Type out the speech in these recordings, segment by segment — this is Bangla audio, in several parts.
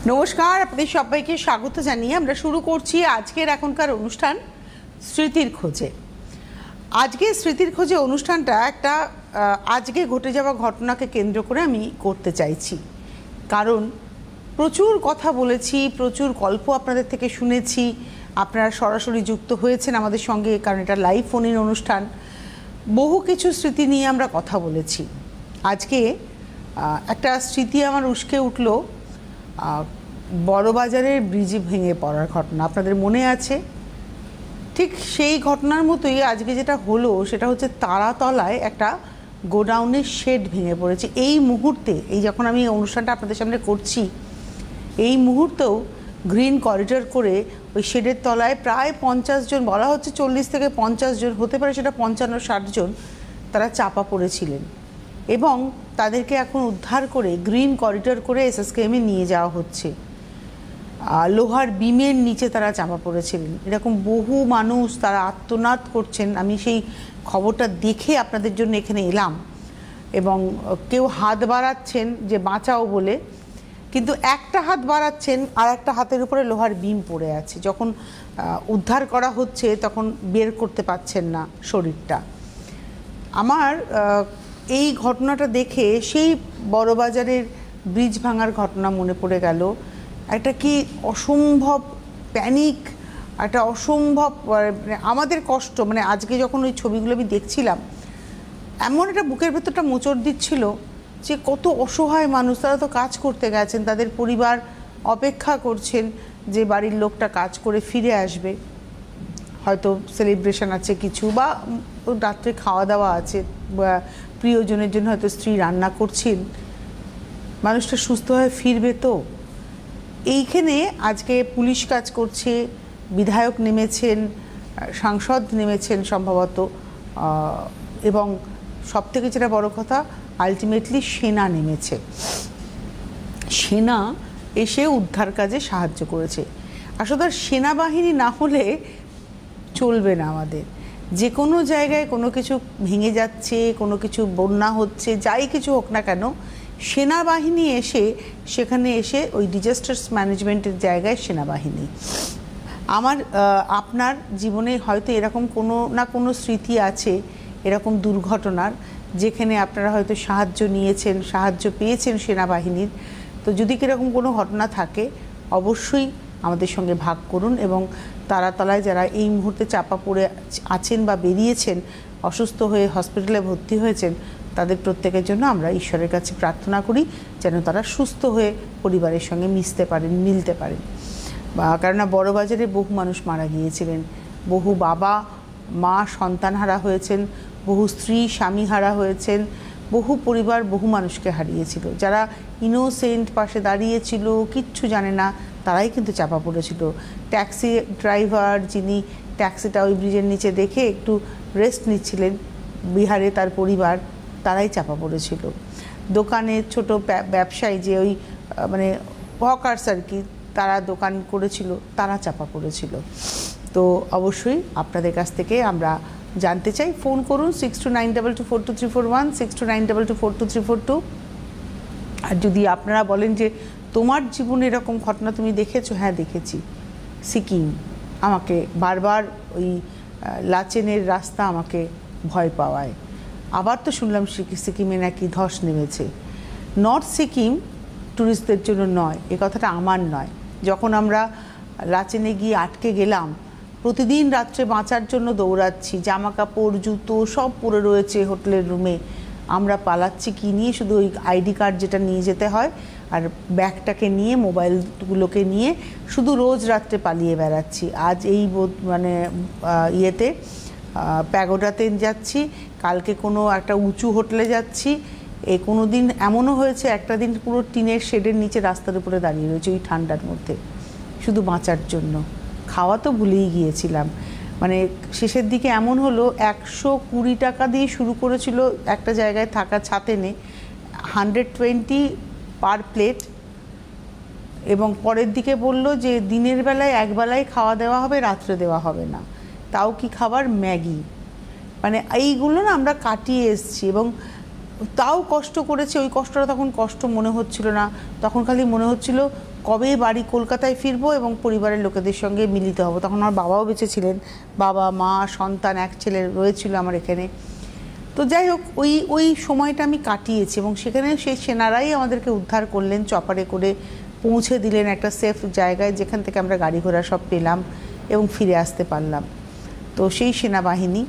নমস্কার, আপনাদের সবাইকে স্বাগত জানিয়ে আমরা শুরু করছি আজকের এখনকার অনুষ্ঠান স্মৃতির খোঁজে। আজকে স্মৃতির খোঁজে অনুষ্ঠানটা একটা আজকে ঘটে যাওয়া ঘটনাকে কেন্দ্র করে আমি করতে চাইছি, কারণ প্রচুর কথা বলেছি, প্রচুর গল্প আপনাদের থেকে শুনেছি, আপনারা সরাসরি যুক্ত হয়েছেন আমাদের সঙ্গে, কারণ এটা লাইভ ফোন ইন অনুষ্ঠান। বহু কিছু স্মৃতি নিয়ে আমরা কথা বলেছি। আজকে একটা স্মৃতি আমার উস্কে উঠল, বড়বাজারের ব্রিজ ভেঙে পড়ার ঘটনা। আপনাদের মনে আছে? ঠিক সেই ঘটনার মতোই আজকে যেটা হলো সেটা হচ্ছে তারাতলায় একটা গোডাউনের শেড ভেঙে পড়েছে। এই মুহূর্তে, এই যখন আমি অনুষ্ঠানটা আপনাদের সামনে করছি, এই মুহূর্তেও গ্রিন করিডর করে ওই শেডের তলায় প্রায় 50 জন, বলা হচ্ছে 40 থেকে 50 জন, হতে পারে সেটা 55-60 জন, তারা চাপা পড়েছিলেন এবং তাদেরকে এখন উদ্ধার করে গ্রিন করিডর করে এসএসকেএমে নিয়ে যাওয়া হচ্ছে। লোহার বিমের নিচে তারা চাপা পড়েছিলেন। এরকম বহু মানুষ তারা আর্তনাদ করছেন। আমি সেই খবরটা দেখে আপনাদের জন্য এখানে এলাম এবং কেউ হাত বাড়াচ্ছেন যে বাঁচাও বলে, কিন্তু একটা হাত বাড়াচ্ছেন আর একটা হাতের উপরে লোহার বিম পড়ে আছে। যখন উদ্ধার করা হচ্ছে তখন বের করতে পারছেন না শরীরটা। আমার এই ঘটনাটা দেখে সেই বড়বাজারের ব্রিজ ভাঙার ঘটনা মনে পড়ে গেল। একটা কি অসম্ভব প্যানিক, একটা অসম্ভব আমাদের কষ্ট, মানে আজকে যখন ওই ছবিগুলো আমি দেখছিলাম, এমন একটা বুকের ভেতরটা মোচড় দিচ্ছিল যে কত অসহায় মানুষ। তারা তো কাজ করতে গেছেন, তাদের পরিবার অপেক্ষা করছেন যে বাড়ির লোকটা কাজ করে ফিরে আসবে, হয়তো সেলিব্রেশন আছে কিছু, বা রাত্রে খাওয়া দাওয়া আছে, বা প্রিয়জনের জন্য হয়তো স্ত্রী রান্না করছেন, মানুষটা সুস্থ হয়ে ফিরবে। তো এইখানে আজকে পুলিশ কাজ করছে, বিধায়ক নেমেছেন, সাংসদ নেমেছেন সম্ভবত, এবং সবথেকে যেটা বড় কথা, আলটিমেটলি সেনা নেমেছে। সেনা এসে উদ্ধার কাজে সাহায্য করেছে। আসলে সেনাবাহিনী না হলে চলবে না আমাদের। যে কোনো জায়গায় কোনো কিছু ভেঙে যাচ্ছে, কোনো কিছু বন্যা হচ্ছে, যাই কিছু হোক না কেন, সেনাবাহিনী এসে সেখানে এসে ওই ডিজাস্টার্স ম্যানেজমেন্টের জায়গায় সেনাবাহিনী। আমার আপনার জীবনে হয়তো এরকম কোনো না কোনো স্মৃতি আছে এরকম দুর্ঘটনার, যেখানে আপনারা হয়তো সাহায্য নিয়েছেন, সাহায্য পেয়েছেন সেনাবাহিনীর। তো যদি কীরকম কোনো ঘটনা থাকে অবশ্যই আমাদের সঙ্গে ভাগ করুন। এবং তারাতলায় যারা এই মুহূর্তে চাপা পড়ে আছেন বা বেরিয়েছেন, অসুস্থ হয়ে হসপিটালে ভর্তি হয়েছেন, তাদের প্রত্যেকের জন্য আমরা ঈশ্বরের কাছে প্রার্থনা করি যেন তারা সুস্থ হয়ে পরিবারের সঙ্গে মিশতে পারেন, মিলতে পারেন। কেননা বড়বাজারে বহু মানুষ মারা গিয়েছিলেন, বহু বাবা মা সন্তানহারা হয়েছেন, বহু স্ত্রী স্বামী হারা হয়েছেন, বহু পরিবার বহু মানুষকে হারিয়েছিল। যারা ইনোসেন্ট পাশে দাঁড়িয়েছিল, কিচ্ছু জানে না, তারাই কিন্তু চাপা পড়েছিল। ট্যাক্সি ড্রাইভার যিনি ট্যাক্সিটা ওই ব্রিজের নিচে দেখে একটু রেস্ট নিচ্ছিলেন, বিহারে তার পরিবার, তারাই চাপা পড়েছিল। দোকানের ছোট ব্যবসায়ী যে ওই মানে হকার্স আর কি, তারা দোকান করেছিল, তারা চাপা পড়েছিল। তো অবশ্যই আপনাদের কাছ থেকে আমরা জানতে চাই, ফোন করুন 6292242341, 6292242342। আর যদি আপনারা বলেন যে তোমার জীবনে এরকম ঘটনা তুমি দেখেছো, হ্যাঁ দেখেছি। সিকিম, আমাকে বারবার ওই লাচেনের রাস্তা আমাকে ভয় পাওয়ায়। আবার তো শুনলাম সিকিমে নাকি ধস নেমেছে। নর্থ সিকিম ট্যুরিস্টদের জন্য নয়, এ কথাটা আমার নয়। যখন আমরা লাচেনে গিয়ে আটকে গেলাম, প্রতিদিন রাত্রে বাঁচার জন্য দৌড়াচ্ছি, জামা কাপড় জুতো সব পরে রয়েছে হোটেলের রুমে, আমরা পালাচ্ছি কি নিয়ে? শুধু ওই আইডি কার্ড যেটা নিয়ে যেতে হয় আর ব্যাগটাকে নিয়ে, মোবাইলগুলোকে নিয়ে শুধু রোজ রাত্রে পালিয়ে বেড়াচ্ছি। আজ এই মানে ইয়েতে প্যাগোডাতে যাচ্ছি, কালকে কোনো একটা উঁচু হোটেলে যাচ্ছি। কোনো দিন এমনও হয়েছে একটা দিন পুরো টিনের শেডের নিচে রাস্তার উপরে দাঁড়িয়ে রয়েছে ওই ঠান্ডার মধ্যে, শুধু বাঁচার জন্য। খাওয়া তো ভুলেই গিয়েছিলাম। মানে শেষের দিকে এমন হলো, 120 টাকা দিয়ে শুরু করেছিল একটা জায়গায় থাকা ছাতেনে, 120 পার প্লেট, এবং পরের দিকে বলল যে দিনের বেলায় একবেলায় খাওয়া দেওয়া হবে, রাত্রে দেওয়া হবে না। তাও কি খাবার? ম্যাগি। মানে এইগুলো না আমরা কাটিয়ে এসছি। এবং তাও কষ্ট করেছে, ওই কষ্টটা তখন কষ্ট মনে হচ্ছিল না, তখন খালি মনে হচ্ছিল কবে বাড়ি কলকাতায় ফিরবো এবং পরিবারের লোকেদের সঙ্গে মিলিত হব। তখন আমার বাবাও বেঁচে ছিলেন, বাবা মা সন্তান এক ছেলে রয়েছিল আমার এখানে। তো যাই হোক, ওই সময়টা আমি কাটিয়েছি এবং সেখানে সেই সেনারাই আমাদেরকে উদ্ধার করলেন, চপারে করে পৌঁছে দিলেন একটা সেফ জায়গায়, যেখান থেকে আমরা গাড়ি ঘোড়া সব পেলাম এবং ফিরে আসতে পারলাম। তো সেই সেনাবাহিনী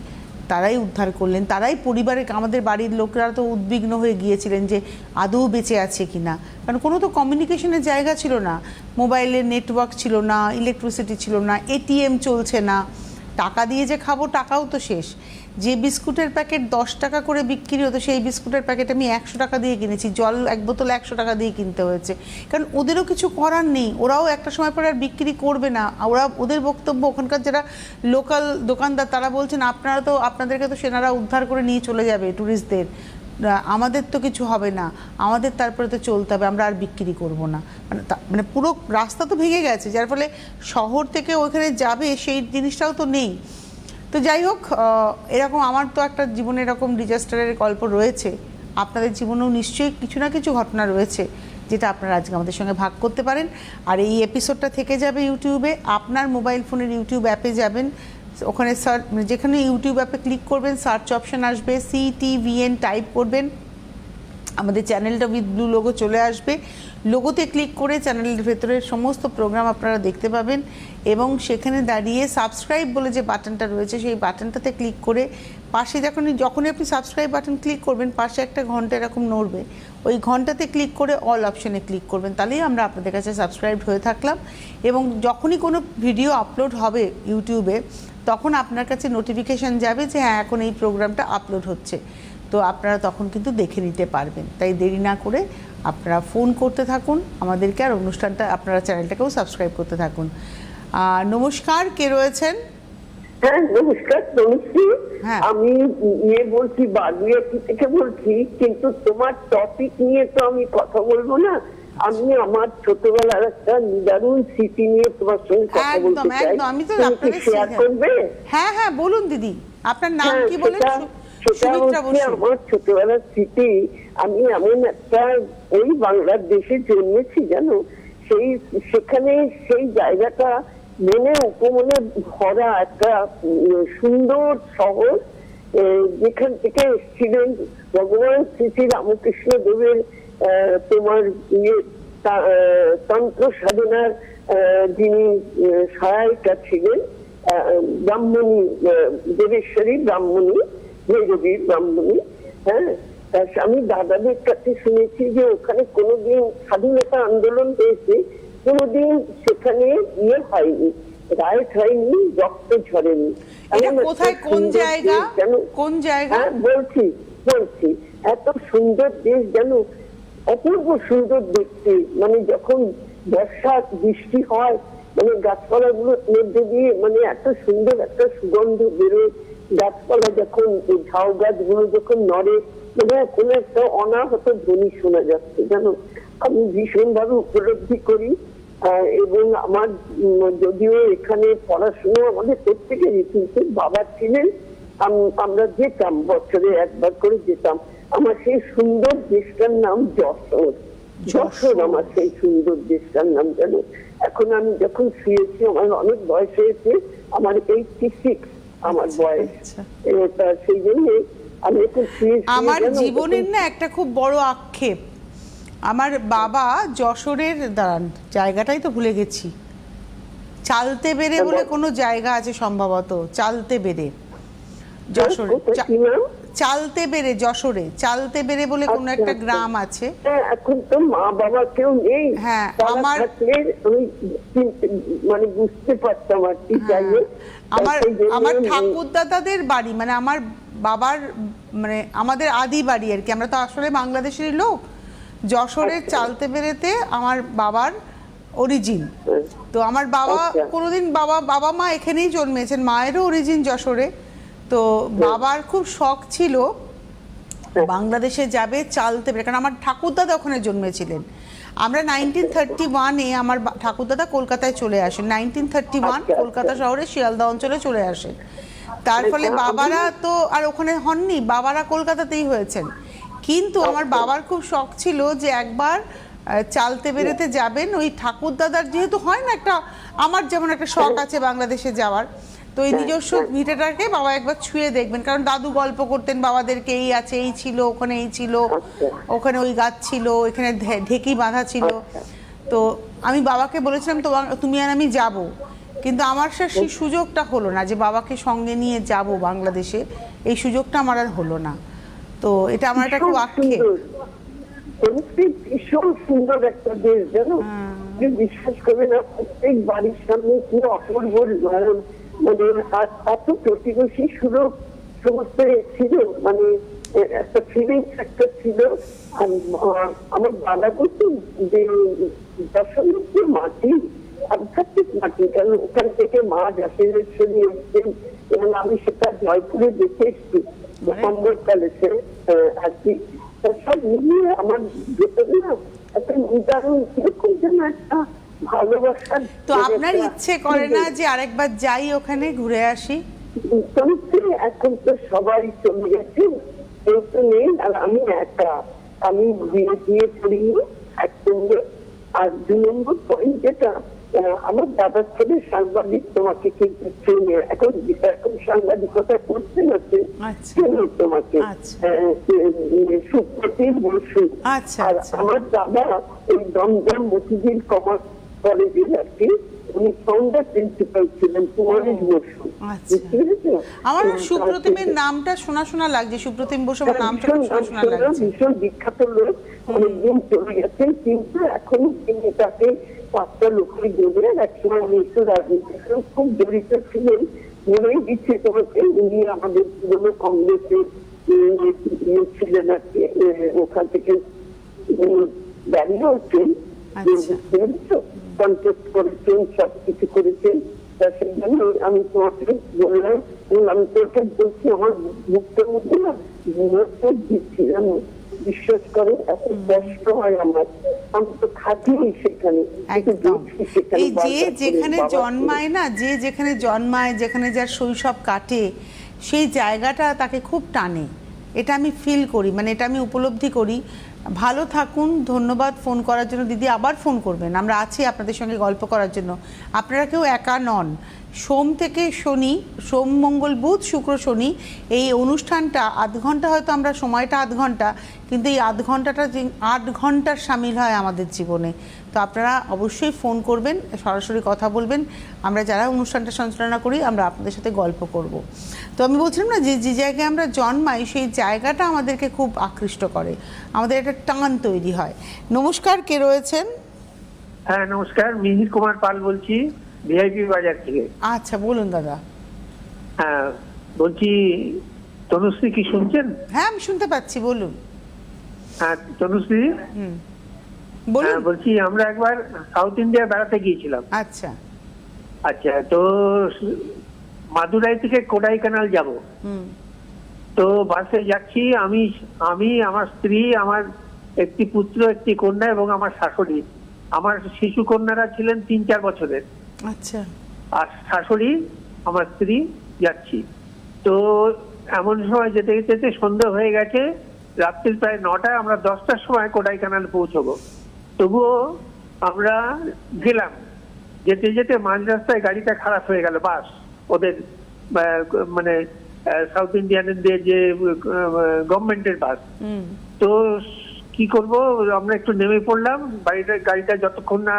তারাই উদ্ধার করলেন, তারাই পরিবারের, আমাদের বাড়ির লোকরা তো উদ্বিগ্ন হয়ে গিয়েছিলেন যে আদৌ বেঁচে আছে কি না, কারণ কোনো তো কমিউনিকেশনের জায়গা ছিল না, মোবাইলের নেটওয়ার্ক ছিল না, ইলেকট্রিসিটি ছিল না, এটিএম চলছে না, টাকা দিয়ে যে খাবো টাকাও তো শেষ। যে বিস্কুটের প্যাকেট 10 টাকা করে বিক্রি হতো, সেই বিস্কুটের প্যাকেট আমি 100 টাকা দিয়ে কিনেছি, জল এক বোতল 100 টাকা দিয়ে কিনতে হয়েছে, কারণ ওদেরও কিছু করার নেই, ওরাও একটা সময় পরে আর বিক্রি করবে না। ওদের বক্তব্য, ওখানকার যারা লোকাল দোকানদার তারা বলছেন আপনাদেরকে তো সেনারা উদ্ধার করে নিয়ে চলে যাবে ট্যুরিস্টদের, আমাদের তো কিছু হবে না, আমাদের তারপরে তো চলতে হবে, আমরা আর বিক্রি করব না। মানে পুরো রাস্তা তো ভেঙে গেছে, যার ফলে শহর থেকে ওইখানে যাবে সেই জিনিসটাও তো নেই। তো যাই হোক, এরকম আমার তো একটা জীবনে এরকম ডিজাস্টারের গল্প রয়েছে, আপনাদের জীবনেও নিশ্চয়ই কিছু না কিছু ঘটনা রয়েছে যেটা আপনারা আজকে আমাদের সঙ্গে ভাগ করতে পারেন। আর এই এপিসোডটা থেকে যাবে ইউটিউবে, আপনার মোবাইল ফোনের ইউটিউব অ্যাপে যাবেন, ওখানে যেখানে ইউটিউব অ্যাপে ক্লিক করবেন সার্চ অপশন আসবে, CTVN টাইপ করবেন, আমাদের চ্যানেলটা উইথ ব্লু লোগো চলে আসবে, লোগোতে ক্লিক করে চ্যানেলের ভেতরে সমস্ত প্রোগ্রাম আপনারা দেখতে পাবেন এবং সেখানে দাঁড়িয়ে সাবস্ক্রাইব বলে যে বাটনটা রয়েছে সেই বাটনটাতে ক্লিক করে পাশে যখনই আপনি সাবস্ক্রাইব বাটন ক্লিক করবেন পাশে একটা ঘন্টা এরকম নড়বে, ওই ঘন্টাতে ক্লিক করে অল অপশনে ক্লিক করবেন, তাহলেই আমরা আপনাদের কাছে সাবস্ক্রাইব হয়ে থাকলাম এবং যখনই কোনো ভিডিও আপলোড হবে ইউটিউবে তখন আপনার কাছে নোটিফিকেশান যাবে যে হ্যাঁ এখন এই প্রোগ্রামটা আপলোড হচ্ছে, তো আপনারা তখন কিন্তু দেখে নিতে পারবেন। তাই দেরি না করে আপনারা ফোন করতে থাকুন আমাদেরকে, আর অনুষ্ঠানটা আপনারা চ্যানেলটাকেও সাবস্ক্রাইব করতে থাকুন। নমস্কার, কে রয়েছেন? হ্যাঁ নমস্কার তনুশ্রী, হ্যাঁ। আমি বলছি বাগুইয়াটি থেকে বলছি, কিন্তু তোমার টপিক নিয়ে তো আমি কথা বলবো না, আমি আমার ছোটবেলার একটা নিদারুণ স্মৃতি নিয়ে তোমার সঙ্গে কথা বলতে চাই। একদম, আমি তো আপনাদের শেয়ার করবে? হ্যাঁ হ্যাঁ বলুন দিদি, আপনার নাম কি বলেন? সেটা হচ্ছে আমার ছোটবেলার স্মৃতি। আমি এমন একটা ওই বাংলাদেশে জন্মেছি জানো, সেখানে সেই জায়গাটা মনে উপমনে ভরা একটা সুন্দর শহর, যেখান থেকে এসেছিলেন ভগবান শ্রী রামকৃষ্ণ দেবের তোমার তন্ত্র সাধনার যিনি সহায়িকা ছিলেন, ব্রাহ্মণী, দেবেশ্বরী ব্রাহ্মণী, ভৈরবীর ব্রাহ্মণী। হ্যাঁ, আমি দাদাদের কাছে শুনেছি যে ওখানে কোনোদিন স্বাধীনতা আন্দোলন হয়েছে, কোনোদিন সেখানে হয়নি, রাইট হয়নি, রক্ত ঝরেনি। কোথায়, কোন জায়গা, কোন জায়গা? বলছি এত সুন্দর দেশ যেন, অপূর্ব সুন্দর দেখতে, মানে যখন বর্ষা বৃষ্টি হয় মানে গাছপালা গুলোর মধ্যে দিয়ে মানে এত সুন্দর একটা সুগন্ধ বেরোয়, গাছপালা যখন ঝাউ গাছগুলো যখন নড়ে মানে কোনো একটা অনাহত ধ্বনি শোনা যাচ্ছে জানো, আমি ভীষণ ভাবে উপলব্ধি করি। এবং আমার যদিও এখানে পড়াশুনো আমাদের প্রত্যেকেরই, কিন্তু বাবা ছিলেন, আমরা যেতাম, বছরে একবার করে যেতাম। আমার সেই সুন্দর দেশটার নাম যশোর, আমার সেই সুন্দর দেশটার নাম জানো। এখন আমি যখন শুয়েছি, আমার অনেক বয়স হয়েছে, আমার 86 আমার বয়স, সেই জন্য আমি এখন আমার জীবনের না একটা খুব বড় আক্ষেপ, আমার বাবা যশোরের, দাঁড়ান জায়গাটাই তো ভুলে গেছি, চালতে বেড়ে বলে কোনো জায়গা আছে সম্ভবত, চালতে বেড়ে, যশোরে চালতে বেড়ে, যশোরে চালতে বেড়ে বলে কোনো একটা গ্রাম আছে। এখন তো মা বাবা কেউ নেই, হ্যাঁ আমার মানে বুঝতে পারতাম আর কি। আমার ঠাকুরদাদাদের বাড়ি, মানে আমার বাবার, মানে আমাদের আদি বাড়ি আর কি, আমরা তো আসলে বাংলাদেশেরই লোক, যশোরের চালতে বেড়েতে আমার বাবার অরিজিন। তো আমার বাবা কোনোদিন বাবা মা এখানেই জন্মেছেন, মায়েরও অরিজিন যশোরে। তো বাবার খুব শখ ছিল বাংলাদেশে যাবে, চালতে বেড়ে, কারণ আমার ঠাকুরদাদা ওখানে জন্মেছিলেন। আমরা 1931-এ আমার ঠাকুরদাদা কলকাতায় চলে আসেন, 1931 কলকাতা শহরে শিয়ালদা অঞ্চলে চলে আসেন। তার ফলে বাবারা তো আর ওখানে হননি, বাবারা কলকাতাতেই হয়েছেন, কিন্তু আমার বাবার খুব শখ ছিল যে একবার চালতে বেরোতে যাবেন, ওই ঠাকুর দাদার যেহেতু হয় না একটা, আমার যেমন একটা শখ আছে বাংলাদেশে যাওয়ার, তো এই নিজস্ব ভিটেটাকে বাবা একবার ছুঁয়ে দেখবেন, কারণ দাদু গল্প করতেন বাবাদেরকে, এই আছে, এই ছিল, ওখানে এই ছিল, ওখানে ওই গাছ ছিল, এখানে ঢেকি বাঁধা ছিল। তো আমি বাবাকে বলেছিলাম তো তুমি আর আমি যাব, কিন্তু আমার সেই সুযোগটা হলো না যে বাবাকে সঙ্গে নিয়ে যাব বাংলাদেশে, এই সুযোগটা আমার আর হলো না। তো এটা আমার একটা খুব আক্ষেপ। ভীষণ সুন্দর একটা দেশ জানো, বিশ্বাস করবে না, প্রত্যেক বাড়ির সামনে কি অপূর্ব মানে এত প্রতিবেশী সুলভ সমস্ত ছিল, মানে একটা ফিলিংস একটা ছিল। আর আমার দাদা বলতেন যে দশমীর মাটি আধ্যাত্মিক মাটি, কারণ ওখান থেকে মাছ আসে সরিয়ে এসছেন, এবং আমি সেটা জয়পুরে দেখে এসছি ডিসেম্বর প্যালেসে আর কি। সব মিলিয়ে আমার ভেতরে না একটা উদাহরণ কিরকম যেন একটা ভালোবাসার। তো আপনার ইচ্ছে করে না যে আরেকবার যাই ওখানে ঘুরে আসি? এখন তো সবাই চলে গেছে, কেউ তো নেই, আর আমি একা, আমি বিয়ে করিনি একসঙ্গে। আর 2 নম্বর পয়েন্ট যেটা, আমার দাদার ছেলে সাংবাদিক, তোমাকে কিন্তু চেনে, এখন সাংবাদিকতা করতে হচ্ছে তোমাকে, সুপ্রতিম বসু। আর আমার দাদা এই দমদম মতিঝিল কমার্স কলেজের আর কি, উনি ফাউন্ডার প্রিন্সিপাল ছিলেন, কুমারী বসু। আমার সুপ্রতিমের নামটা শোনা শোনা লাগছে, সুপ্রতিম বসু আমার নামটা শোনা শোনা লাগছে। ভীষণ বিখ্যাত লোক, অনেকদিন চলে গেছেন, কিন্তু এখনো তিনি তাকে 5টা লোকের গড়ে একসময় উনিশশো রাজনীতিতে খুব জড়িত ছিলেন। মনেই দিচ্ছে তোমাকে, উনি আমাদের পুরনো কংগ্রেসের ছিলেন আর কি, ওখান থেকে দাঁড়িয়ে হচ্ছেন, কন্টেস্ট করেছেন, সবকিছু করেছেন। সেই জন্য আমি তোমাকে বললাম, আমি তোকে বলছি আমার মুখের মধ্যে না দিচ্ছি, আমি বিশ্বাস করে এত কষ্ট হয় আমার, আমি তো থাকি সেখানে। এই যে যেখানে জন্মায় না, যে যেখানে জন্মায়, যেখানে যার শৈশব কাটে, সেই জায়গাটা তাকে খুব টানে, এটা আমি ফিল করি, মানে এটা আমি উপলব্ধি করি। ভালো থাকুন, ধন্যবাদ ফোন করার জন্য দিদি, আবার ফোন করবেন, আমরা আছি আপনাদের সঙ্গে গল্প করার জন্য। আপনারা কেউ একা নন। সোম থেকে শনি, সোম মঙ্গল বুধ শুক্র শনি, এই অনুষ্ঠানটা 8 ঘন্টা, হয়তো আমরা সময়টা 8 ঘন্টা, কিন্তু এই 8 ঘন্টাটা 8 ঘন্টার সামিল হয় আমাদের জীবনে। তো আপনারা অবশ্যই ফোন করবেন, সরাসরি কথা বলবেন, আমরা যারা অনুষ্ঠানটা সঞ্চালনা করি আমরা আপনাদের সাথে গল্প করব। তো আমি বলছিলাম না, যে যে জায়গায় আমরা জন্মাই সেই জায়গাটা আমাদেরকে খুব আকৃষ্ট করে, আমাদের একটা টান তৈরি হয়। নমস্কার, কে রয়েছেন? হ্যাঁ নমস্কার, মিহির কুমার পাল বলছি, ভিআইপি বাজার থেকে। আচ্ছা বলুন দাদা। হ্যাঁ বলছি, তনুশ্রী কি শুনছেন? হ্যাঁ আমি শুনতে পাচ্ছি, বলুন। হ্যাঁ তনুশ্রী, বলুন। বলছি আমরা একবার সাউথ ইন্ডিয়া বেড়াতে গিয়েছিলাম। আচ্ছা আচ্ছা, তো মাদুরাই থেকে কোডাইকানাল যাব। তো বাসে যাচ্ছি, আমি আমার স্ত্রী, আমার একটি পুত্র, একটি কন্যা এবং আমার শাশুড়ি। আমার শিশু কন্যারা ছিলেন 3-4 বছরের। আচ্ছা। আর শাশুড়ি, আমার স্ত্রী যাচ্ছি। তো এমন সময় যেতে যেতে সন্ধ্যা হয়ে গেছে, রাত্রির প্রায় 9টা, আমরা 10টার সময় কোডাইকানাল পৌঁছবো। তবুও আমরা গেলাম, যেতে যেতে মাঝ রাস্তায় গাড়িটা খারাপ হয়ে গেল, বাস, ওদের মানে সাউথ ইন্ডিয়ানদের যে গভর্নমেন্টের বাস। তো কি করব, আমরা একটু নেমে পড়লাম, গাড়িটা যতক্ষণ না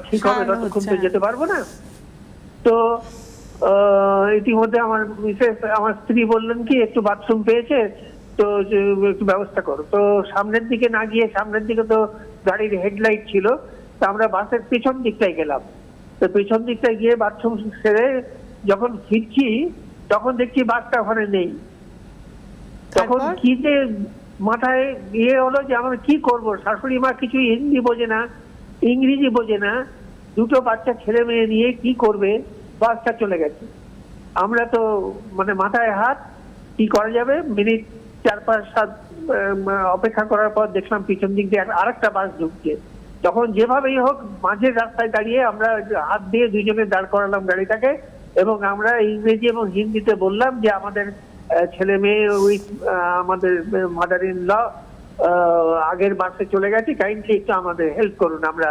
ঠিক হবে ততক্ষণ তো যেতে পারবো না। তো ইতিমধ্যে আমার মিসেস, আমার স্ত্রী বললেন কি একটু বাথরুম পেয়েছে, তো একটু ব্যবস্থা করো। তো সামনের দিকে না গিয়ে, সামনের দিকে তো গাড়ির হেডলাইট ছিল, তো আমরা বাসের পেছন দিকটায় গেলাম। তো পেছন দিকটায় গিয়ে বাথরুম সেরে যখন ফিরছি, তখন দেখছি বাসটা ওখানে নেই। তখন কি যে মাথায় হলো যে আমরা কি করব, শাশুড়ি মা কিছু হিন্দি বোঝে না, ইংরেজি বোঝে না, 2টো বাচ্চা ছেলে মেয়ে নিয়ে কি করবে, বাসটা চলে গেছে। আমরা তো মানে মাথায় হাত, কি করা যাবে। মিনিট 4-5-7 অপেক্ষা করার পর দেখলাম পিছন দিক দিয়ে আরেকটা বাস ঢুকছে। তখন যেভাবেই হোক মাঝের রাস্তায় দাঁড়িয়ে আমরা হাত দিয়ে 2জনে দাঁড় করালাম গাড়িটাকে, এবং আমরা ইংরেজি এবং হিন্দিতে বললাম যে আমাদের ছেলে মেয়ে উইথ আমাদের মাদার ইন ল আগের বাসে চলে গেছি, কাইন্ডলি একটু আমাদের হেল্প করুন, আমরা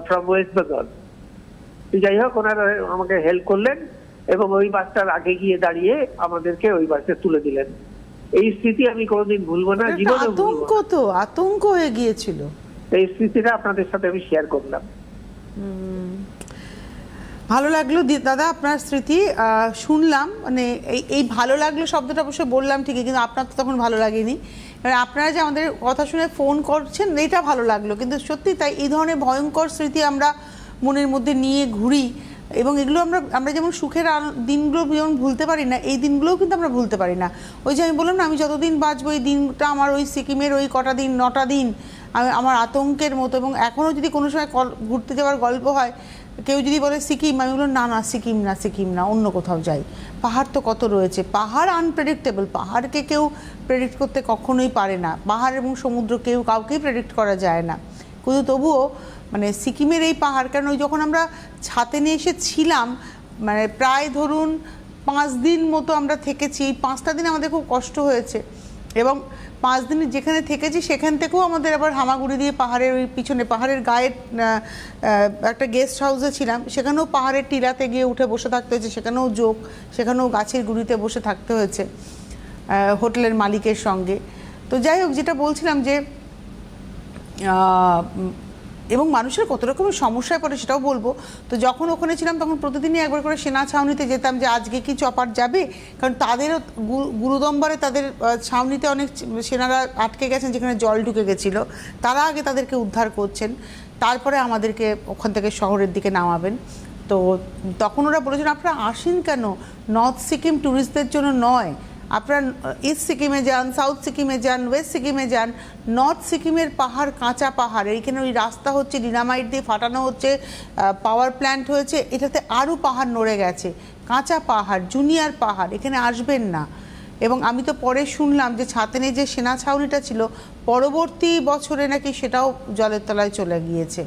ফ্রম ওয়েস্ট বেঙ্গল। যাই হোক, ওনারা আমাকে হেল্প করলেন এবং ওই বাসটার আগে গিয়ে দাঁড়িয়ে আমাদেরকে ওই বাসে তুলে দিলেন। এই স্মৃতি আমি কোনোদিন ভুলবো না, জীবনে আতঙ্ক, তো আতঙ্ক হয়ে গিয়েছিল। এই স্মৃতিটা আপনাদের সাথে আমি শেয়ার করলাম। ভালো লাগলো দাদা আপনার স্মৃতি শুনলাম। মানে এই ভালো লাগলো শব্দটা অবশ্য বললাম ঠিকই, কিন্তু আপনার তো তখন ভালো লাগেনি। এবার আপনারা যে আমাদের কথা শুনে ফোন করছেন এটা ভালো লাগলো, কিন্তু সত্যি তাই এই ধরনের ভয়ঙ্কর স্মৃতি আমরা মনের মধ্যে নিয়ে ঘুরি, এবং এগুলো আমরা যেমন সুখের দিনগুলো যেমন ভুলতে পারি না, এই দিনগুলোও কিন্তু আমরা ভুলতে পারি না। ওই যে আমি বললাম না, আমি যতদিন বাঁচবো এই দিনটা আমার ওই সিকিমের ওই কটা দিন 9টা দিন আমার আতঙ্কের মতো। এবং এখনও যদি কোনো সময় ঘুরতে যাওয়ার গল্প হয়, কেউ যদি বলে সিকিম, আমি বললাম না না সিকিম না, অন্য কোথাও যাই। পাহাড় তো কত রয়েছে, পাহাড় আনপ্রেডিক্টেবল, পাহাড়কে কেউ প্রেডিক্ট করতে কখনোই পারে না, পাহাড় এবং সমুদ্র কাউকেই প্রেডিক্ট করা যায় না। কিন্তু তবুও মানে সিকিমের এই পাহাড়, কারণ ওই যখন আমরা ছাতে নিয়ে এসেছিলাম, মানে প্রায় ধরুন 5 দিন মতো আমরা থেকেছি। এই 5টা দিন আমাদের খুব কষ্ট হয়েছে, এবং 5 দিন যেখানে থেকেছি সেখান থেকেও আমাদের আবার হামাগুড়ি দিয়ে পাহাড়ের ওই পিছনে পাহাড়ের গায়ে একটা গেস্ট হাউসে ছিলাম, সেখানেও পাহাড়ের টিলাতে গিয়ে উঠে বসে থাকতে হয়েছে, সেখানেও সেখানেও গাছের গুঁড়িতে বসে থাকতে হয়েছে হোটেলের মালিকের সঙ্গে। তো যাই হোক, যেটা বলছিলাম যে এবং মানুষের কত রকমের সমস্যায় পড়ে সেটাও বলবো। তো যখন ওখানে ছিলাম তখন প্রতিদিনই একবার করে সেনা ছাউনিতে যেতাম, যে আজকে কি চপার যাবে, কারণ তাদেরও গুরুদম্বারে তাদের ছাউনিতে অনেক সেনারা আটকে গেছেন যেখানে জল ঢুকে গেছিলো, তারা আগে তাদেরকে উদ্ধার করছেন, তারপরে আমাদেরকে ওখান থেকে শহরের দিকে নামাবেন। তো তখন ওরা বলেছেন আপনারা আসেন কেন, নর্থ সিকিম ট্যুরিস্টদের জন্য নয়, আপনারা ইস্ট সিকিমে যান, সাউথ সিকিমে যান, ওয়েস্ট সিকিমে যান। নর্থ সিকিমের পাহাড় কাঁচা পাহাড়, এইখানে ওই রাস্তা হচ্ছে ডিনামাইট দিয়ে ফাটানো হচ্ছে, পাওয়ার প্ল্যান্ট হয়েছে, এটাতে আরও পাহাড় নড়ে গেছে, কাঁচা পাহাড়, জুনিয়র পাহাড়, এখানে আসবেন না। এবং আমি তো পরে শুনলাম যে ছাতেনে যে সেনা ছাউনিটা ছিল পরবর্তী বছরে নাকি সেটাও জলের তলায় চলে গিয়েছে,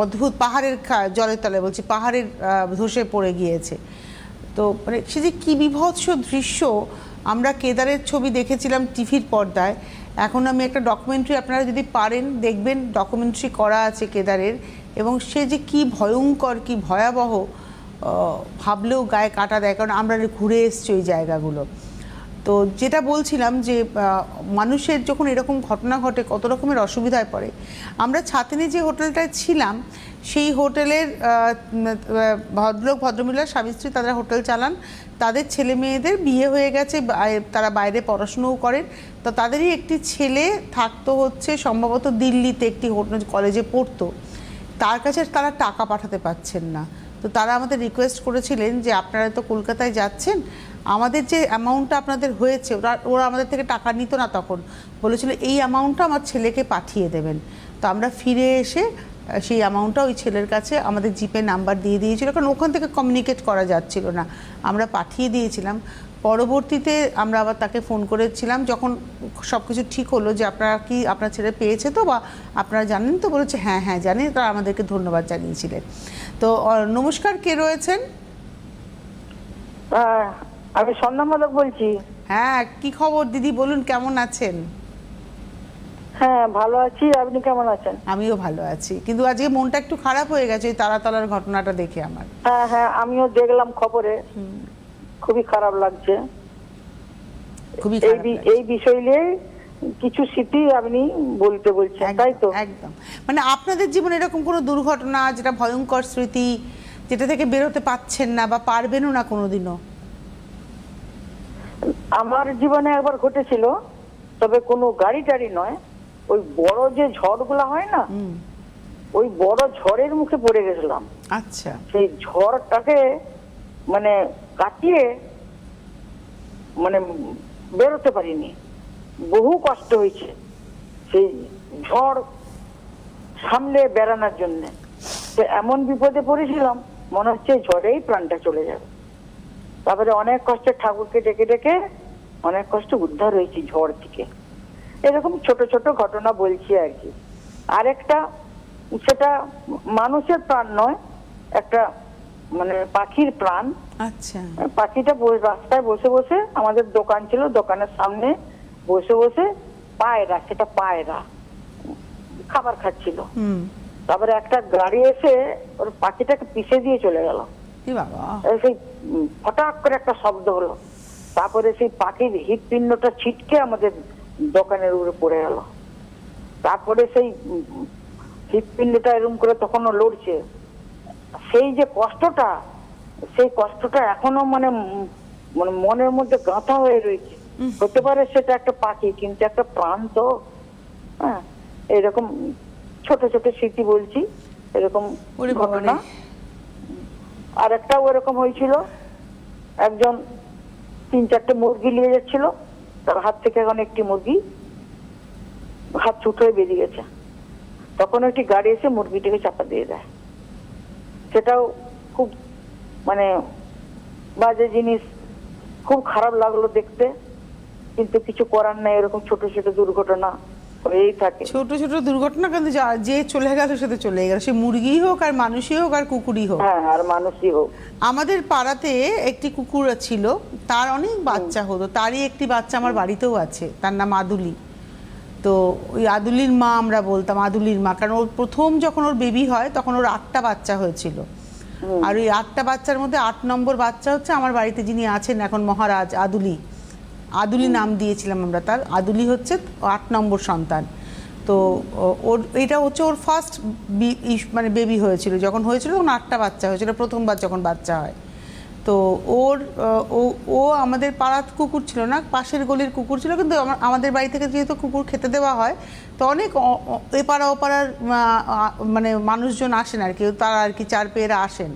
অদ্ভুত পাহাড়ের জলের তলায় বলছি, পাহাড়ের ধসে পড়ে গিয়েছে। তো মানে সে যে কী বিভৎস দৃশ্য, আমরা কেদারের ছবি দেখেছিলাম টিভির পর্দায়, এখন আমি একটা ডকুমেন্টারি, আপনারা যদি পারেন দেখবেন, ডকুমেন্টারি করা আছে কেদারের, এবং সে যে কী ভয়ঙ্কর, কী ভয়াবহ, ভাবলেও গায়ে কাটা দেয়, কারণ আমরা ঘুরে এসছি ওই জায়গাগুলো। তো যেটা বলছিলাম যে মানুষের যখন এরকম ঘটনা ঘটে কত রকমের অসুবিধায় পড়ে। আমরা ছাতিনে যে হোটেলটায় ছিলাম সেই হোটেলের ভদ্রলোক ভদ্রমহিলা স্বামী স্ত্রী তারা হোটেল চালান, তাদের ছেলে মেয়েদের বিয়ে হয়ে গেছে, তারা বাইরে পড়াশুনোও করেন। তো তাদেরই একটি ছেলে থাকতো হচ্ছে সম্ভবত দিল্লিতে, একটি কলেজে পড়তো, তার কাছে তারা টাকা পাঠাতে পারছেন না। তো তারা আমাদের রিকোয়েস্ট করেছিলেন যে আপনারা তো কলকাতায় যাচ্ছেন, আমাদের যে অ্যামাউন্টটা আপনাদের হয়েছে, ওরা আমাদের থেকে টাকা নিত না, তখন বলেছিল এই অ্যামাউন্টটা আমার ছেলেকে পাঠিয়ে দেবেন। তো আমরা ফিরে এসে সেই অ্যামাউন্টটা ওই ছেলের কাছে আমাদের জিপে নাম্বার দিয়ে দিয়েছিল, কারণ ওখান থেকে কমিউনিকেট করা যাচ্ছিল না, আমরা পাঠিয়ে দিয়েছিলাম। পরবর্তীতে আমরা আবার তাকে ফোন করেছিলাম যখন সব কিছু ঠিক হলো, যে আপনারা কি আপনার ছেলে পেয়েছে তো, বা আপনারা জানেন তো, বলেছে হ্যাঁ হ্যাঁ জানি, তারা আমাদেরকে ধন্যবাদ জানিয়েছিলেন। তো নমস্কার, কে রয়েছেন? আমি সন্ধ্যা মাদক বলছি। হ্যাঁ, কি খবর দিদি, বলুন কেমন আছেন? হ্যাঁ ভালো আছি, আপনি কেমন আছেন? আমিও ভালো আছি, কিন্তু আজকে মনটা একটু খারাপ হয়ে গেছে ওই তারাতলার ঘটনাটা দেখে আমার। হ্যাঁ হ্যাঁ, আমিও দেখলাম খবরে, খুবই খারাপ লাগছে। খুবই খারাপ এই বিষয় নিয়ে কিছু স্মৃতি আপনি বলতে বলছেন, তাই তো? একদম, মানে আপনাদের জীবনে এরকম কোনো দুর্ঘটনা যেটা ভয়ঙ্কর স্মৃতি, যেটা থেকে বেরোতে পাচ্ছেন না বা পারবেনও না কোনোদিনও? আমার জীবনে একবার ঘটেছিল, তবে কোনো গাড়ি টাড়ি নয়, ওই বড় যে ঝড়গুলা হয় না, ওই বড় ঝড়ের মুখে পড়ে গেছিলাম। আচ্ছা। সেই ঝড়টাকে মানে কাটিয়ে মানে বেরোতে পারিনি, বহু কষ্ট হয়েছে সেই ঝড় সামলে বেড়ানোর জন্য। তো এমন বিপদে পড়েছিলাম, মনে হচ্ছে ঝড়েই প্রাণটা চলে যাবে। তারপরে অনেক কষ্টে ঠাকুরকে ডেকে ডেকে অনেক কষ্ট উদ্ধার হয়েছি ঝড় থেকে। এরকম ছোট ছোট ঘটনা বলছি আর কি। আরেকটা, সেটা মানুষের প্রাণ নয়, একটা মানে পাখির প্রাণ। আচ্ছা। পাখিটা রাস্তায় বসে বসে, আমাদের দোকান ছিল, দোকানের সামনে বসে বসে পায়রা, সেটা পায়রা খাবার খাচ্ছিল। তারপরে একটা গাড়ি এসে ওর পাখিটাকে পিষে দিয়ে চলে গেল। এ বাবা। সেই হঠাৎ করে একটা শব্দ হলো, তারপরে সেই পাখির হৃৎপিণ্ডটা ছিটকে আমাদের দোকানের উপরে পড়ে গেল। তারপরে সেই হৃৎপিণ্ডটা এরকম করে তখনও লড়ছে। সেই যে কষ্টটা, সেই কষ্টটা এখনো মানে মানে মনের মধ্যে গাঁথা হয়ে রয়েছে। হতে পারে সেটা একটা পাখি, কিন্তু একটা প্রাণ তো। হ্যাঁ, এরকম ছোট ছোট স্মৃতি বলছি, এরকম ওরে বাবা রে। ঘটনা। আর একটা ওরকম হয়েছিল, একজন 3-4টে মুরগি নিয়ে যাচ্ছিল, তার হাত থেকে এখন একটি মুরগি হাত ছুট হয়ে বেরিয়ে গেছে। তখন একটি গাড়ি এসে মুরগিটিকে চাপা দিয়ে দেয়। সেটাও খুব মানে বাজে জিনিস, খুব খারাপ লাগলো দেখতে, কিন্তু কিছু করার নাই। এরকম ছোট ছোট দুর্ঘটনা হয়েই থাকে। ছোট ছোট দুর্ঘটনা, কিন্তু যে চলে গেল সে তো চলে গেল, সে মুরগি হোক আর মানুষই হোক আর কুকুরই হোক। হ্যাঁ, আর মানুষই হোক। আমাদের পাড়াতে একটি কুকুর ছিল, তার অনেক বাচ্চা হতো। তারই একটি বাচ্চা আমার বাড়িতেও আছে, তার নাম আদুলি। তো ওই আদুলির মা আমরা বলতাম, আদুলির মা, কারণ ওর প্রথম যখন ওর বেবি হয় তখন ওর 8টা বাচ্চা হয়েছিল। আর ওই 8টা বাচ্চার মধ্যে 8 নম্বর বাচ্চা হচ্ছে আমার বাড়িতে যিনি আছেন এখন, মহারাজ আদুলি। আদুলি নাম দিয়েছিলাম আমরা তার। আদুলি হচ্ছে 8 নম্বর সন্তান। তো ওর এটা হচ্ছে ওর ফার্স্ট মানে বেবি হয়েছিল। যখন হয়েছিল তখন 8টা বাচ্চা হয়েছিল, প্রথমবার যখন বাচ্চা হয়। তো ও আমাদের পাড়ার কুকুর ছিল না, পাশের গলির কুকুর ছিল। কিন্তু আমাদের বাড়ি থেকে যেহেতু কুকুর খেতে দেওয়া হয়, তো অনেক এপাড়া ওপাড়ার মানে মানুষজন আসেন আর কি, তারা আর কি চার পেয়েরা আসেন,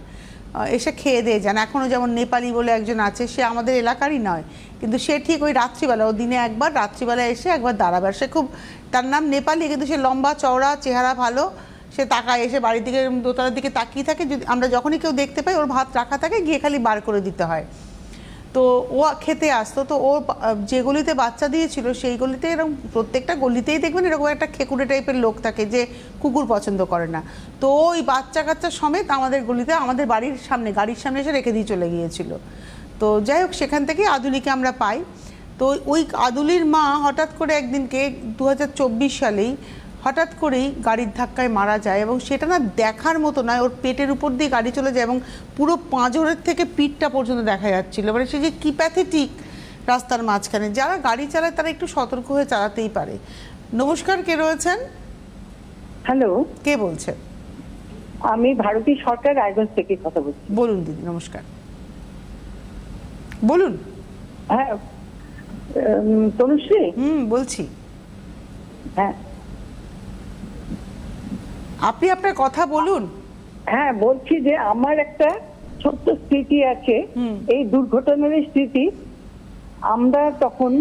এসে খেয়ে দিয়ে যান। এখনও যেমন নেপালি বলে একজন আছে, সে আমাদের এলাকারই নয়, কিন্তু সে ঠিক ওই রাত্রিবেলা, ও দিনে একবার রাত্রিবেলা এসে একবার দাঁড়াবে। সে খুব, তার নাম নেপালি, কিন্তু সে লম্বা চওড়া, চেহারা ভালো। সে তাকায়, এসে বাড়ির দিকে দোতলার দিকে তাকিয়ে থাকে। যদি আমরা যখনই কেউ দেখতে পাই, ওর ভাত রাখা থাকে, গিয়ে খালি বার করে দিতে হয়। তো ও খেতে আসতো। তো ও যে গলিতে বাচ্চা দিয়েছিল সেই গলিতে, এরকম প্রত্যেকটা গলিতেই দেখবেন এরকম একটা খেকুড়ে টাইপের লোক থাকে যে কুকুর পছন্দ করে না। তো ওই বাচ্চা কাচ্চা সমেত আমাদের গলিতে, আমাদের বাড়ির সামনে, গাড়ির সামনে এসে রেখে দিয়ে চলে গিয়েছিল। তো যাই হোক, সেখান থেকে আদুলিকে আমরা পাই। তো ওই আদুলির মা হঠাৎ করে একদিনকে 2024 সালেই হঠাৎ করেই গাড়ির ধাক্কায় মারা যায়, এবং সেটা না দেখার মতো নয়। ওর পেটের উপর দিয়ে গাড়ি চলে যায় এবং পুরো পাঁজরের থেকে পিঠটা পর্যন্ত দেখা যাচ্ছিল। মানে সে যে কী প্যাথেটিক রাস্তার মাঝখানে। যারা গাড়ি চালায় তারা একটু সতর্ক হয়ে চালাতেই পারে। নমস্কার, কে রয়েছেন? হ্যালো, কে বলছেন? আমি ভারতী সরকার, রায়গঞ্জ থেকে কথা বলছি। বলুন দিদি, নমস্কার, বলুন। হ্যাঁ, তনুশ্রী। বলছি। হ্যাঁ, আপনি আপনার কথা বলুন। হ্যাঁ, বলছি যে আমার একটা ছোট্ট স্মৃতি আছে, এই দুর্ঘটনার স্মৃতি। আমরা তখন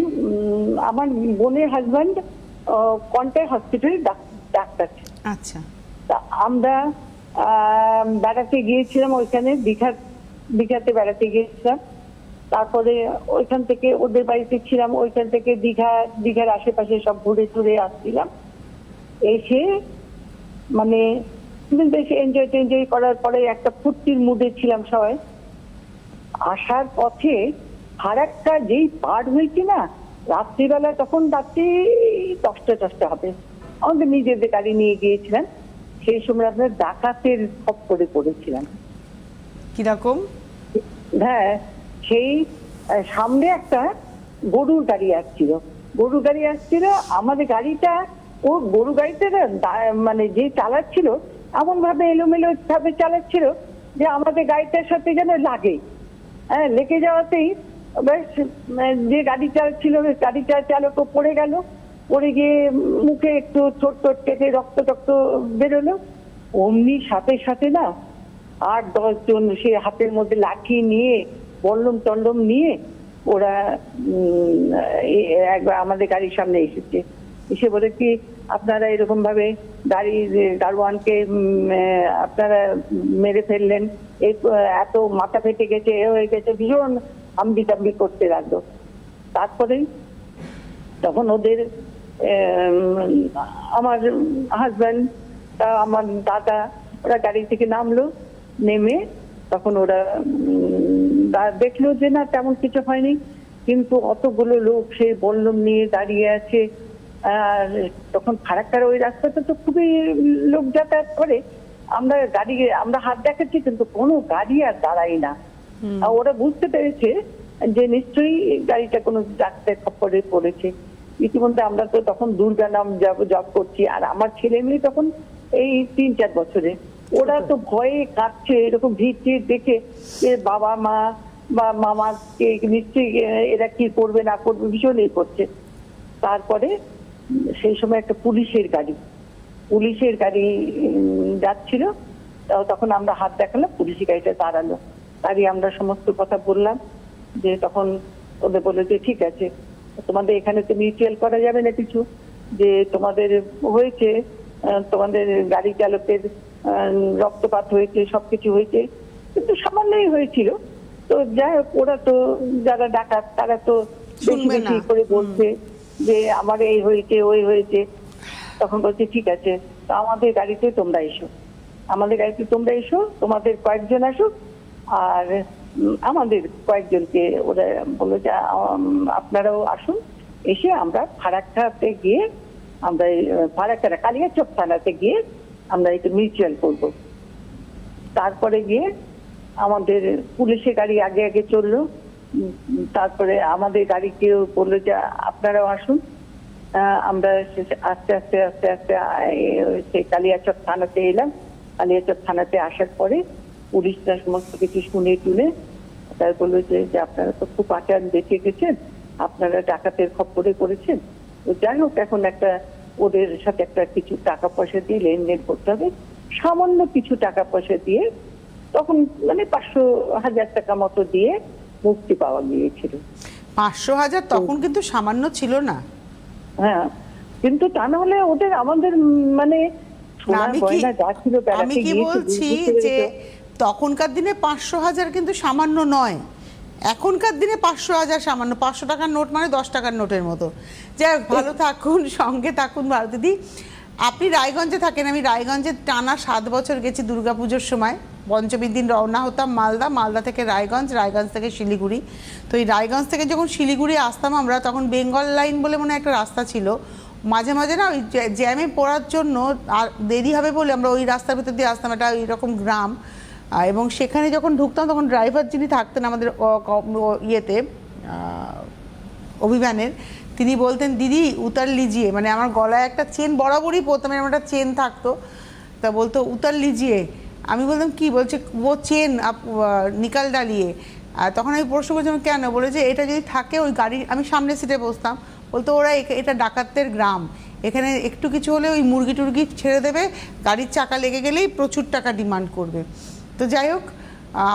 আমার বোনের হাজব্যান্ড কন্টাই হসপিটালে ডাক্তার। আচ্ছা। তা আমরা বেড়াতে গিয়েছিলাম ওইখানে, দীঘাতে বেড়াতে গিয়েছিলাম। তারপরে ওইখান থেকে ওদের বাড়িতে ছিলাম, ওইখান থেকে দীঘার আশেপাশে সব ঘুরে টুরে আসছিলাম। এসে মানে বেশ এনজয় করার পরে একটা ফুর্তির মুডে ছিলাম সবাই। আসার পথে আর একটা যেই পার হয়েছে না, রাত্রিবেলা, তখন রাত্রি 10টা হবে, আমাদের নিজেদের গাড়ি নিয়ে গিয়েছিলাম। সেই সময় আপনার ডাকাতের খপ্পরে পড়েছিলাম। কিরকম? হ্যাঁ, সেই সামনে একটা গরুর গাড়ি আসছিল, আমাদের গাড়িটা, ও গরু গাড়িতে মানে যে চালাচ্ছিল এমন ভাবে এলোমেলো ভাবে চালাচ্ছিল যে আমাদের গাড়িটার সাথে যেন লাগে। হ্যাঁ, লেগে যাওয়াতেই যে গাড়ি চালাচ্ছিল গাড়িটার চালকও পড়ে গেল। পড়ে গিয়ে মুখে একটু ছোট কেটে রক্ত বেরোলো। অমনি সাথে সাথে না 8-10 জন সে হাতের মধ্যে লাঠি নিয়ে, বল্লম টল্লম নিয়ে ওরা একবার আমাদের গাড়ির সামনে এসে বলে কি, আপনারা এরকম ভাবে দারোয়ানকে আপনারা মেরে ফেললেন, এত মাথা ফেটে গেছে, এ হয়ে গেছে, ভীষণ হাম্বি করতে লাগলো। তারপরে তখন ওদের আমার হাজব্যান্ড, আমার দাদা, ওরা গাড়ি থেকে নামলো, নেমে তখন ওরা দেখলো যে না তেমন কিছু হয়নি, কিন্তু অতগুলো লোক সেই বল্লম নিয়ে দাঁড়িয়ে আছে। আর তখন ফারাক্কার ওই রাস্তাটা তো খুবই লোক যাতায়াত করে, আমরা হাত দেখাচ্ছি কিন্তু কোনো গাড়ি আর দাঁড়াই না। আর ওরা বুঝতে পেরেছে যে নিশ্চয়ই গাড়িটা কোনো ডাক্তার খপ্পরে পড়েছে। ইতিমধ্যে আমরা তো তখন দুর্গা নাম জব করছি, আর আমার ছেলে মেয়ে তখন এই 3-4 বছরে, ওরা তো ভয়ে কাঁপছে এরকম ভিড় টিড় দেখে, যে বাবা মা বা মামাকে নিশ্চয়ই এরা কি করবে না করবে ভীষণ করছে। তারপরে সেই সময় একটা পুলিশের গাড়ি যাচ্ছিল, তখন আমরা হাত দেখালাম, পুলিশি গাড়িটা দাঁড়ালো, দাঁড়িয়ে আমরা সমস্ত কথা বললাম। যে তখন ওদের বলে যে ঠিক আছে, তোমাদের এখানে তো মিউচুয়াল করা যাবে না কিছু, যে তোমাদের হয়েছে, তোমাদের গাড়ি চালকের রক্তপাত হয়েছে, সবকিছু হয়েছে, কিন্তু সামান্যই হয়েছিল। তো যাই হোক, ওরা তো যারা ডাকাত তারা তো বেশি বেশি করে বলছে যে আমার এই হয়েছে ওই হয়েছে। তখন বলছে ঠিক আছে, তো আমাদের গাড়িতে তোমরা এসো, তোমাদের কয়েকজন আসুক, আর আমাদের কয়েকজনকে ওরা বললো যে আপনারাও আসুন, এসে আমরা ফারাক্কাতে গিয়ে আমরা ফারাক্কা কালিয়াচক থানাতে গিয়ে আমরা একটু মিউচুয়াল করবো। তারপরে গিয়ে আমাদের পুলিশের গাড়ি আগে আগে চললো, তারপরে আমাদের গাড়িকেও বললো যে আপনারাও আসুন। আমরা আস্তে আস্তে আস্তে আস্তে সেই কালিয়াচক থানাতে এলাম। কালিয়াচক থানাতে আসার পরে পুলিশরা সমস্ত কিছু শুনে টুনে তার বললো যে আপনারা তো খুব আচার বেঁচে গেছেন, আপনারা ডাকাতের খপ্পরে করেছেন। তো যাই হোক, এখন একটা ওদের সাথে একটা কিছু টাকা পয়সা দিয়ে লেনদেন করতে হবে, সামান্য কিছু টাকা পয়সা দিয়ে তখন মানে 500,000 টাকা মতো দিয়ে মুক্তি পাওয়া গিয়েছিল। 500,000 তখন কিন্তু সামান্য ছিল না। হ্যাঁ, কিন্তু তা না হলে ওদের আমাদের মানে আমি কি বলছি যে তখনকার দিনে 500,000 কিন্তু সামান্য নয়, এখনকার দিনে 500,000 সামান্য। 500 টাকার নোট মানে 10 টাকার নোটের মতো। যাই হোক, ভালো থাকুন, সঙ্গে থাকুন ভারতীদি। আপনি রায়গঞ্জে থাকেন, আমি রায়গঞ্জে টানা 7 বছর গেছি দুর্গাপুজোর সময়। পঞ্চমীর দিন রওনা হতাম মালদা থেকে রায়গঞ্জ থেকে শিলিগুড়ি। তো এই রায়গঞ্জ থেকে যখন শিলিগুড়ি আসতাম আমরা, তখন বেঙ্গল লাইন বলে মনে একটা রাস্তা ছিল, মাঝে মাঝে না ওই জ্যামে পড়ার জন্য আর দেরি হবে বলে আমরা ওই রাস্তার ভিতর দিয়ে আসতাম। এটা এইরকম গ্রাম, এবং সেখানে যখন ঢুকতাম তখন ড্রাইভার যিনি থাকতেন আমাদের ইয়েতে অভিযানের, তিনি বলতেন দিদি উতার লিজিয়ে, মানে আমার গলায় একটা চেন বরাবরই পরতাম, আমার একটা চেন থাকতো, তা বলতো উতার লিজিয়ে। আমি বলতাম কি বলছে, ও চেন নিকাল ডালিয়ে। আর তখন আমি প্রশ্ন করছিলাম কেন, বলে যে এটা যদি থাকে ওই গাড়ি, আমি সামনের সিটে বসতাম, বলতো ওরা এটা ডাকাতদের গ্রাম, এখানে একটু কিছু হলে ওই মুরগি টুরগি ছেড়ে দেবে, গাড়ির চাকা লেগে গেলেই প্রচুর টাকা ডিমান্ড করবে। তো যাই হোক,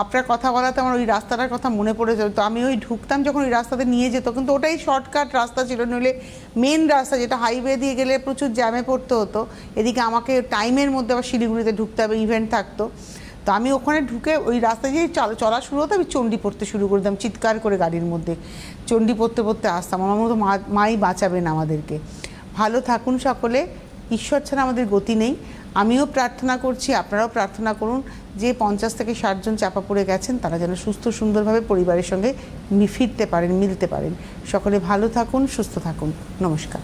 আপনার কথা বলাতে আমার ওই রাস্তাটার কথা মনে পড়ে যেত। তো আমি ওই ঢুকতাম যখন ওই রাস্তাতে নিয়ে যেত, কিন্তু ওটাই শর্টকাট রাস্তা ছিল, নইলে মেন রাস্তা যেটা হাইওয়ে দিয়ে গেলে প্রচুর জ্যামে পড়তে হতো। এদিকে আমাকে টাইমের মধ্যে আবার শিলিগুড়িতে ঢুকতে হবে, ইভেন্ট থাকতো। তো আমি ওখানে ঢুকে ওই রাস্তায় যেই চলা শুরু হতো, আমি চণ্ডী পড়তে শুরু করে দিতাম চিৎকার করে গাড়ির মধ্যে, চণ্ডী পড়তে পড়তে আসতাম। আমার মতো মাই বাঁচাবেন আমাদেরকে। ভালো থাকুন সকলে, ঈশ্বর ছাড়া আমাদের গতি নেই। আমিও প্রার্থনা করছি, আপনারাও প্রার্থনা করুন যে 50 থেকে 60 জন চাপা পড়ে গেছেন তারা যেন সুস্থ সুন্দরভাবে পরিবারের সঙ্গে ফিরতে পারেন, মিলতে পারেন। সকলে ভালো থাকুন, সুস্থ থাকুন। নমস্কার।